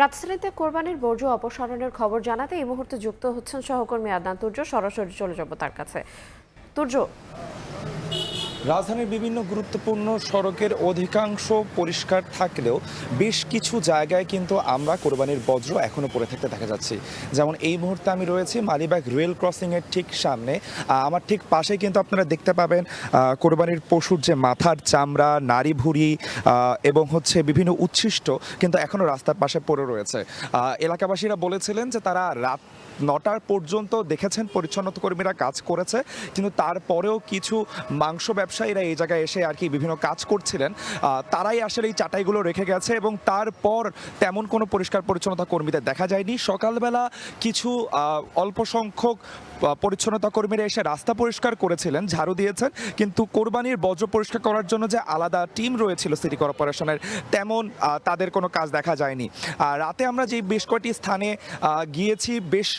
রাজধানীতে কোরবানির বর্জ্য অপসারণের খবর জানাতে এই মুহূর্তে যুক্ত হচ্ছেন সহকর্মী আদনান তুর্য। সরাসরি চলে যাব তার কাছে। তুর্য, রাজধানীর বিভিন্ন গুরুত্বপূর্ণ সড়কের অধিকাংশ পরিষ্কার থাকলেও বেশ কিছু জায়গায় কিন্তু আমরা কোরবানির বজ্র এখনও পড়ে থাকতে দেখা যাচ্ছে। যেমন এই মুহূর্তে আমি রয়েছি মালিবাগ রেল ক্রসিংয়ের ঠিক সামনে। আমার ঠিক পাশে কিন্তু আপনারা দেখতে পাবেন কোরবানির পশুর যে মাথার চামড়া, নাড়ি ভুঁড়ি এবং হচ্ছে বিভিন্ন উচ্ছিষ্ট কিন্তু এখনও রাস্তার পাশে পড়ে রয়েছে। এলাকাবাসীরা বলেছিলেন যে তারা রাত 9টা পর্যন্ত দেখেছেন পরিচ্ছন্নতা কর্মীরা কাজ করেছে, কিন্তু তারপরেও কিছু মাংস ব্যবসায়ীরা এই জায়গায় এসে আর কি বিভিন্ন কাজ করছিলেন, তারাই আসলে এই চাটাইগুলো রেখে গেছে এবং তারপর তেমন কোনো পরিষ্কার পরিচ্ছন্নতা কর্মীদের দেখা যায়নি। সকালবেলা কিছু অল্প সংখ্যক পরিচ্ছন্নতা কর্মীরা এসে রাস্তা পরিষ্কার করেছিলেন, ঝাড়ু দিয়েছেন, কিন্তু কোরবানির বজ্র পরিষ্কার করার জন্য যে আলাদা টিম রয়েছিল সিটি কর্পোরেশনের, তেমন তাদের কোনো কাজ দেখা যায়নি। রাতে আমরা যে বেশ কয়েকটি স্থানে গিয়েছি, বেশ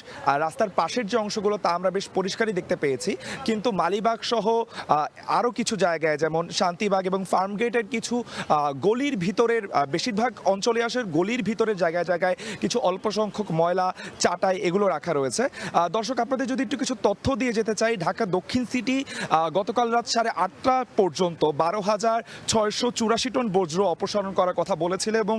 রাস্তার পাশের যে অংশগুলো তা আমরা বেশ পরিষ্কারই দেখতে পেয়েছি, কিন্তু মালিবাগ সহ আরও কিছু জায়গায় যেমন শান্তিবাগ এবং ফার্মগেটের কিছু গলির ভিতরের বেশিরভাগ অঞ্চলে আসে গলির ভিতরের জায়গায় জায়গায় কিছু অল্প সংখ্যক ময়লা, চাটাই এগুলো রাখা রয়েছে। দর্শক, আপনাদের যদি একটু কিছু তথ্য দিয়ে যেতে চাই, ঢাকা দক্ষিণ সিটি গতকাল রাত 8:30 পর্যন্ত 12,684 টন বজ্র অপসারণ করার কথা বলেছিল এবং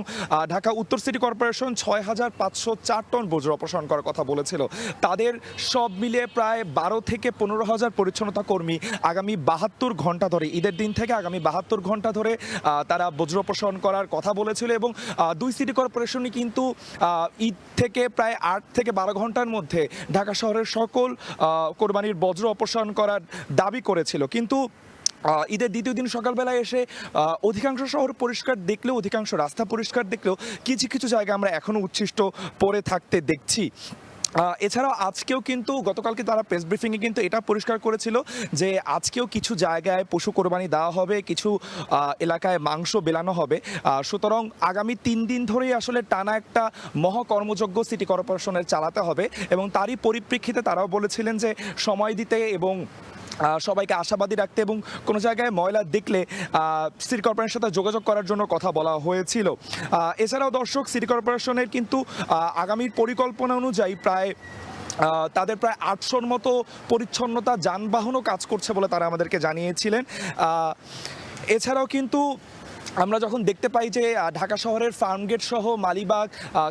ঢাকা উত্তর সিটি কর্পোরেশন 6,504 টন বজ্র অপসারণ করার কথা বলেছিল। তাদের সব মিলিয়ে প্রায় 12 থেকে 15,000 পরিচ্ছন্নতা কর্মী আগামী 72 ঘন্টা ধরে, ঈদের দিন থেকে আগামী 72 ঘন্টা ধরে তারা বজ্র অপসারণ করার কথা বলেছিল এবং দুই সিটি কর্পোরেশনই কিন্তু ঈদ থেকে প্রায় 8 থেকে 12 ঘন্টার মধ্যে ঢাকা শহরের সকল কোরবানির বজ্র অপসারণ করার দাবি করেছিল। কিন্তু ঈদের দ্বিতীয় দিন সকালবেলায় এসে অধিকাংশ শহর পরিষ্কার দেখলেও, অধিকাংশ রাস্তা পরিষ্কার দেখলেও কিছু কিছু জায়গা আমরা এখনও উচ্ছিষ্ট পড়ে থাকতে দেখছি। এছাড়াও আজকেও কিন্তু গতকালকে তারা প্রেস ব্রিফিংয়ে কিন্তু এটা পরিষ্কার করেছিল যে আজকেও কিছু জায়গায় পশু কোরবানি দেওয়া হবে, কিছু এলাকায় মাংস বেলানো হবে। সুতরাং আগামী 3 দিন ধরেই আসলে টানা একটা মহাকর্মযজ্ঞ সিটি কর্পোরেশনের চালাতে হবে এবং তারই পরিপ্রেক্ষিতে তারাও বলেছিলেন যে সময় দিতে এবং সবাইকে আশাবাদী রাখতে এবং কোনো জায়গায় ময়লা দেখলে সিটি কর্পোরেশনের সাথে যোগাযোগ করার জন্য কথা বলা হয়েছিল। এছাড়াও দর্শক, সিটি কর্পোরেশনের কিন্তু আগামীর পরিকল্পনা অনুযায়ী তাদের প্রায় 800-র মতো পরিচ্ছন্নতা যানবাহনও কাজ করছে বলে তারা আমাদেরকে জানিয়েছিলেন। এছাড়াও কিন্তু আমরা যখন দেখতে পাই যে ঢাকা শহরের ফার্মগেট সহ মালিবাগ,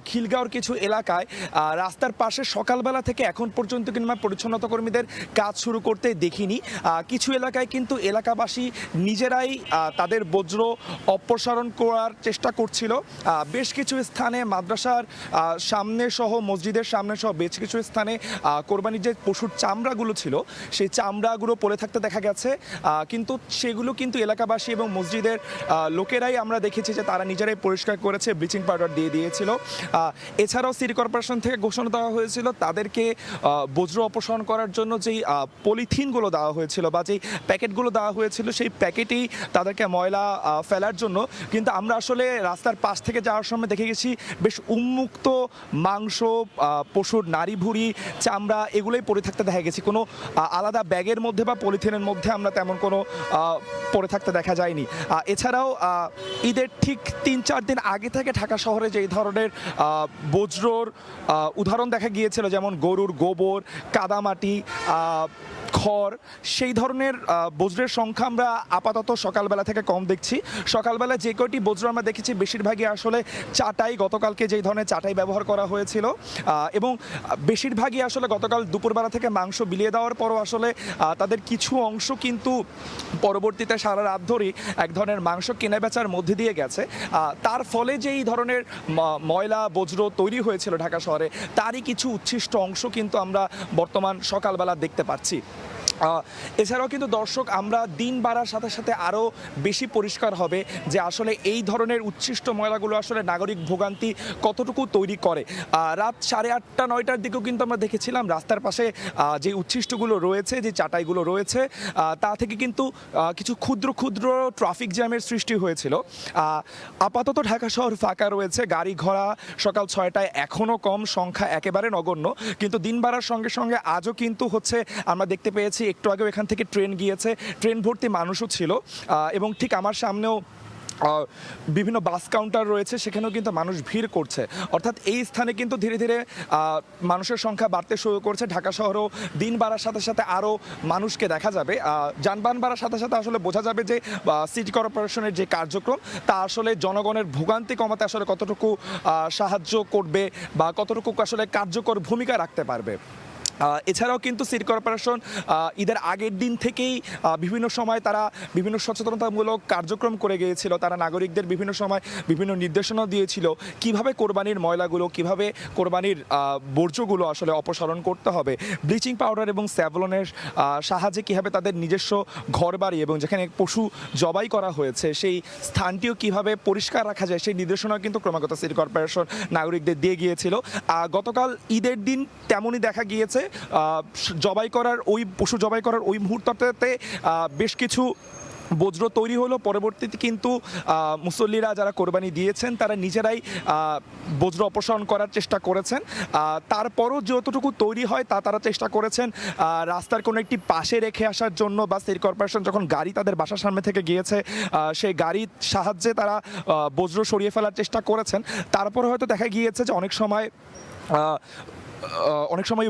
খিলগাঁওর কিছু এলাকায় রাস্তার পাশে সকালবেলা থেকে এখন পর্যন্ত কিন্তু পরিচ্ছন্নতা কর্মীদের কাজ শুরু করতে দেখিনি। কিছু এলাকায় কিন্তু এলাকাবাসী নিজেরাই তাদের বজ্র অপসারণ করার চেষ্টা করছিল। বেশ কিছু স্থানে মাদ্রাসার সামনে সহ, মসজিদের সামনে সহ বেশ কিছু স্থানে কোরবানির যে পশুর চামড়াগুলো ছিল সেই চামড়াগুলো পড়ে থাকতে দেখা গেছে, কিন্তু সেগুলো কিন্তু এলাকাবাসী এবং মসজিদের লোকেরাই আমরা দেখেছি যে তারা নিজেরাই পরিষ্কার করেছে, ব্লিচিং পাউডার দিয়ে দিয়েছিল। এছাড়াও সিটি কর্পোরেশন থেকে ঘোষণা দেওয়া হয়েছিল তাদেরকে বজ্র অপসারণ করার জন্য যেই পলিথিনগুলো দেওয়া হয়েছিল বা যেই প্যাকেটগুলো দেওয়া হয়েছিল সেই প্যাকেটেই তাদেরকে ময়লা ফেলার জন্য, কিন্তু আমরা আসলে রাস্তার পাশ থেকে যাওয়ার সময় দেখে গেছি বেশ উন্মুক্ত মাংস, পশুর নাড়ি ভুঁড়ি, চামড়া এগুলোই পড়ে থাকতে দেখা গেছে। কোনো আলাদা ব্যাগের মধ্যে বা পলিথিনের মধ্যে আমরা তেমন কোনো পড়ে থাকতে দেখা যায়নি। এছাড়াও ঈদের ঠিক 3-4 দিন আগে থেকে ঢাকা শহরে যেই ধরনের বজ্রর উদাহরণ দেখা গিয়েছিল, যেমন গরুর গোবর, কাদামাটি, খড়, সেই ধরনের বজ্রের সংখ্যা আমরা আপাতত সকালবেলা থেকে কম দেখছি। সকালবেলা যে কয়টি বজ্র আমরা দেখেছি বেশিরভাগই আসলে চাটাই, গতকালকে যেই ধরনের চাটাই ব্যবহার করা হয়েছিল এবং বেশিরভাগই আসলে গতকাল দুপুরবেলা থেকে মাংস বিলিয়ে দেওয়ার পরও আসলে তাদের কিছু অংশ কিন্তু পরবর্তীতে সারা রাত ধরেই এক ধরনের মাংস কেনা বেচার মধ্যে দিয়ে গেছে। তার ফলে যে এই ধরনের ময়লা বজ্র তৈরি হয়েছিল ঢাকা শহরে, তারই কিছু উচ্ছিষ্ট অংশ কিন্তু আমরা বর্তমান সকালবেলা দেখতে পাচ্ছি। এছাড়াও কিন্তু দর্শক, আমরা দিন বাড়ার সাথে সাথে আরও বেশি পরিষ্কার হবে যে আসলে এই ধরনের উচ্ছিষ্ট ময়লাগুলো আসলে নাগরিক ভোগান্তি কতটুকু তৈরি করে। রাত 8:30-9টার দিকেও কিন্তু আমরা দেখেছিলাম রাস্তার পাশে যে উচ্ছিষ্টগুলো রয়েছে, যে চাটাইগুলো রয়েছে, তা থেকে কিন্তু কিছু ক্ষুদ্র ক্ষুদ্র ট্রাফিক জ্যামের সৃষ্টি হয়েছিল। আপাতত ঢাকা শহর ফাঁকা রয়েছে, গাড়ি ঘোড়া সকাল 6টায় এখনও কম, সংখ্যা একেবারে নগণ্য, কিন্তু দিন বাড়ার সঙ্গে সঙ্গে আজও কিন্তু হচ্ছে আমরা দেখতে পেয়েছি একটু আগেও এখান থেকে ট্রেন গিয়েছে, ট্রেন ভর্তি মানুষও ছিল এবং ঠিক আমার সামনেও বিভিন্ন বাস কাউন্টার রয়েছে, সেখানেও কিন্তু মানুষ ভিড় করছে। অর্থাৎ এই স্থানে কিন্তু ধীরে ধীরে মানুষের সংখ্যা বাড়তে শুরু করছে। ঢাকা শহরেও দিন বাড়ার সাথে সাথে আরও মানুষকে দেখা যাবে। যানবাহন বাড়ার সাথে সাথে আসলে বোঝা যাবে যে সিটি কর্পোরেশনের যে কার্যক্রম তা আসলে জনগণের ভোগান্তি কমাতে আসলে কতটুকু সাহায্য করবে বা কতটুকু আসলে কার্যকর ভূমিকা রাখতে পারবে। এছাড়াও কিন্তু সিটি কর্পোরেশন ঈদের আগের দিন থেকেই বিভিন্ন সময় তারা বিভিন্ন সচেতনতামূলক কার্যক্রম করে গিয়েছিল। তারা নাগরিকদের বিভিন্ন সময় বিভিন্ন নির্দেশনা দিয়েছিল কিভাবে কোরবানির ময়লাগুলো, কিভাবে কোরবানির বর্জ্যগুলো আসলে অপসারণ করতে হবে, ব্লিচিং পাউডার এবং স্যাভলনের সাহায্যে কীভাবে তাদের নিজস্ব ঘরবাড়ি এবং যেখানে পশু জবাই করা হয়েছে সেই স্থানটিও কিভাবে পরিষ্কার রাখা যায় সেই নির্দেশনা কিন্তু ক্রমাগত সিটি কর্পোরেশন নাগরিকদের দিয়ে গিয়েছিল। গতকাল ঈদের দিন তেমনই দেখা গিয়েছে। পশু জবাই করার ওই মুহূর্তটাতে বেশ কিছু বজ্র তৈরি হলো। পরবর্তীতে কিন্তু মুসল্লিরা যারা কোরবানি দিয়েছেন তারা নিজেরাই বজ্র অপসারণ করার চেষ্টা করেছেন। তারপরও যতটুকু তৈরি হয় তারা চেষ্টা করেছেন রাস্তার কোনো একটি পাশে রেখে আসার জন্য, বা সিটি কর্পোরেশন যখন গাড়ি তাদের বাসার সামনে থেকে গিয়েছে সেই গাড়ির সাহায্যে তারা বজ্র সরিয়ে ফেলার চেষ্টা করেছেন। তারপর হয়তো দেখা গিয়েছে যে অনেক সময়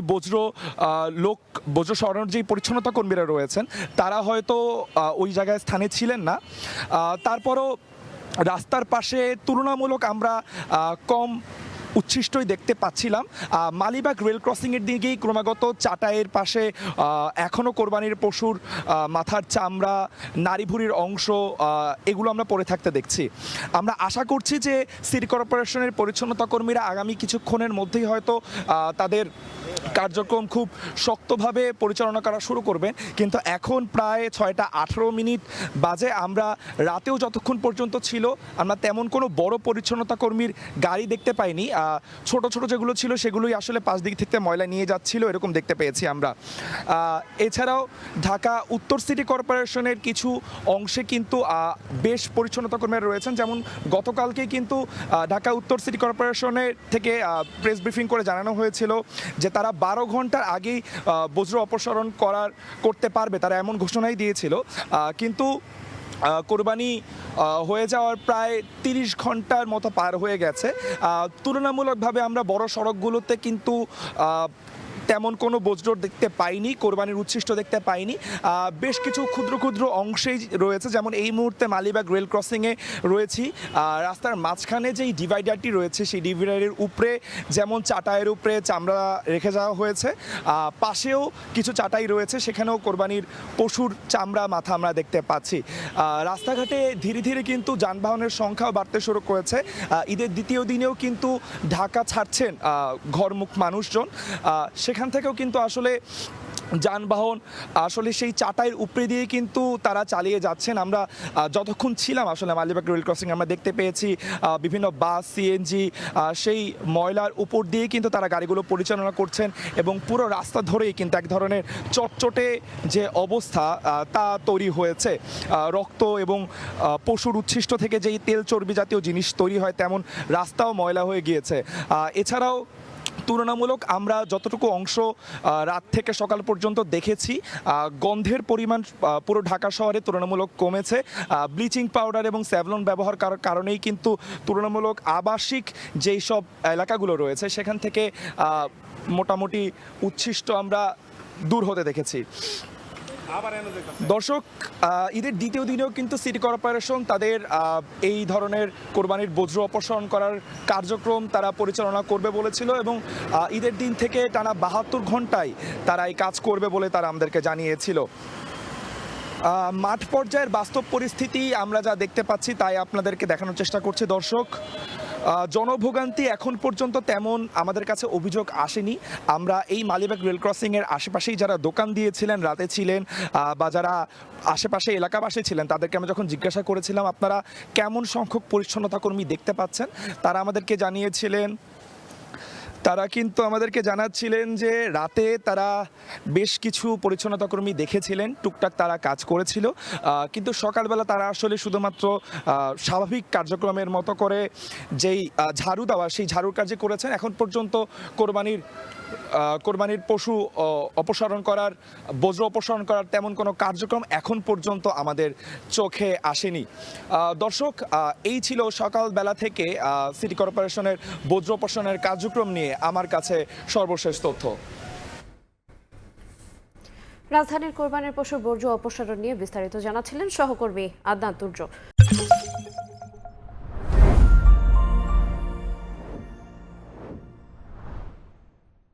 বজ্র সরানোর যে পরিচ্ছন্নতা কর্মীরা রয়েছেন তারা হয়তো ওই জায়গায় স্থানে ছিলেন না। তারপরও রাস্তার পাশে তুলনামূলক আমরা কম উচ্ছিষ্টই দেখতে পাচ্ছিলাম। মালিবাগ রেল ক্রসিংয়ের দিকেই ক্রমাগত চাটাইয়ের পাশে এখনও কোরবানির পশুর মাথার চামড়া, নাড়িভুড়ির অংশ এগুলো আমরা পড়ে থাকতে দেখছি। আমরা আশা করছি যে সিটি কর্পোরেশনের পরিচ্ছন্নতা কর্মীরা আগামী কিছুক্ষণের মধ্যেই হয়তো তাদের কার্যক্রম খুব শক্তভাবে পরিচালনা করা শুরু করবেন। কিন্তু এখন প্রায় 6:18 বাজে। আমরা রাতেও যতক্ষণ পর্যন্ত ছিল আমরা তেমন কোনো বড় পরিচ্ছন্নতা কর্মীর গাড়ি দেখতে পাইনি। ছোট ছোট যেগুলো ছিল সেগুলোই আসলে পাশ দিক থেকে ময়লা নিয়ে যাচ্ছিল, এরকম দেখতে পেয়েছি আমরা। এছাড়াও ঢাকা উত্তর সিটি কর্পোরেশনের কিছু অংশে কিন্তু বেশ পরিচ্ছন্নতা কর্মীরা রয়েছেন। যেমন গতকালকে কিন্তু ঢাকা উত্তর সিটি কর্পোরেশনের থেকে প্রেস ব্রিফিং করে জানানো হয়েছিল যে তারা 12 ঘন্টার আগেই বজ্র অপসারণ করতে পারবে, তারা এমন ঘোষণাই দিয়েছিল। কিন্তু কোরবানি হয়ে যাওয়ার প্রায় 30 ঘন্টার মতো পার হয়ে গেছে। তুলনামূলকভাবে আমরা বড় সড়কগুলোতে কিন্তু তেমন কোনো বজ্র দেখতে পাইনি, কোরবানির উচ্ছিষ্ট দেখতে পাইনি। বেশ কিছু ক্ষুদ্র ক্ষুদ্র অংশেই রয়েছে। যেমন এই মুহূর্তে মালিবাগ রেল ক্রসিংয়ে রয়েছি, রাস্তার মাঝখানে যেই ডিভাইডারটি রয়েছে সেই ডিভাইডারের উপরে যেমন চাটাইয়ের উপরে চামড়া রেখে যাওয়া হয়েছে, পাশেও কিছু চাটাই রয়েছে, সেখানেও কোরবানির পশুর চামড়া মাথা আমরা দেখতে পাচ্ছি। রাস্তাঘাটে ধীরে ধীরে কিন্তু যানবাহনের সংখ্যাও বাড়তে শুরু করেছে। ঈদের দ্বিতীয় দিনেও কিন্তু ঢাকা ছাড়ছেন ঘরমুখ মানুষজন, সেখান থেকেও কিন্তু আসলে যানবাহন আসলে সেই চাটাইয়ের উপরে দিয়ে কিন্তু তারা চালিয়ে যাচ্ছেন। আমরা যতক্ষণ ছিলাম আসলে মালিবাগ রেল ক্রসিং আমরা দেখতে পেয়েছি বিভিন্ন বাস, সিএনজি সেই ময়লার উপর দিয়ে কিন্তু তারা গাড়িগুলো পরিচালনা করছেন এবং পুরো রাস্তা ধরেই কিন্তু এক ধরনের চটচটে যে অবস্থা তা তৈরি হয়েছে। রক্ত এবং পশুর উচ্ছিষ্ট থেকে যেই তেল চর্বি জাতীয় জিনিস তৈরি হয় তেমন রাস্তাও ময়লা হয়ে গিয়েছে। এছাড়াও তুলনামূলক আমরা যতটুকু অংশ রাত থেকে সকাল পর্যন্ত দেখেছি গন্ধের পরিমাণ পুরো ঢাকা শহরে তুলনামূলক কমেছে। ব্লিচিং পাউডার এবং স্যাভলন ব্যবহার করার কারণেই কিন্তু তুলনামূলক আবাসিক যেই সব এলাকাগুলো রয়েছে সেখান থেকে মোটামুটি উচ্ছিষ্ট আমরা দূর হতে দেখেছি। দর্শক, ঈদের দ্বিতীয় দিনেও কিন্তু সিটি কর্পোরেশন তাদের এই ধরনের কোরবানির বজ্র অপসারণ করার কার্যক্রম তারা পরিচালনা করবে বলেছিল এবং ঈদের দিন থেকে টানা 72 ঘন্টায় তারা এই কাজ করবে বলে তারা আমাদেরকে জানিয়েছিল। মাঠ পর্যায়ের বাস্তব পরিস্থিতি আমরা যা দেখতে পাচ্ছি তাই আপনাদেরকে দেখানোর চেষ্টা করছি। দর্শক, জনভোগান্তি এখন পর্যন্ত তেমন আমাদের কাছে অভিযোগ আসেনি। আমরা এই মালিবাগ রেল ক্রসিংয়ের আশেপাশেই যারা দোকান দিয়েছিলেন, রাতে ছিলেন বা যারা আশেপাশে এলাকাবাসী ছিলেন তাদেরকে আমরা যখন জিজ্ঞাসা করেছিলাম আপনারা কেমন সংখ্যক পরিচ্ছন্নতা কর্মী দেখতে পাচ্ছেন, তারা আমাদেরকে জানিয়েছিলেন তারা কিন্তু আমাদেরকে জানাচ্ছিলেন যে রাতে তারা বেশ কিছু পরিচ্ছন্নতা কর্মী দেখেছিলেন, টুকটাক তারা কাজ করেছিল, কিন্তু সকালবেলা তারা আসলে শুধুমাত্র স্বাভাবিক কার্যক্রমের মতো করে যেই ঝাড়ু দেওয়া সেই ঝাড়ুর কাজই করেছেন। এখন পর্যন্ত কোরবানির পশু অপসারণ করার, বজ্র অপসারণ করার তেমন কোনো কার্যক্রম এখন পর্যন্ত আমাদের চোখে আসেনি। দর্শক, এই ছিল সকালবেলা থেকে সিটি কর্পোরেশনের বজ্র অপসারণের কার্যক্রম নিয়ে আমার কাছে সর্বশেষ তথ্য। রাজধানীর কোরবানির পশুর বর্জ্য অপসারণ নিয়ে বিস্তারিত জানাচ্ছিলেন সহকর্মী আদনান তুর্য।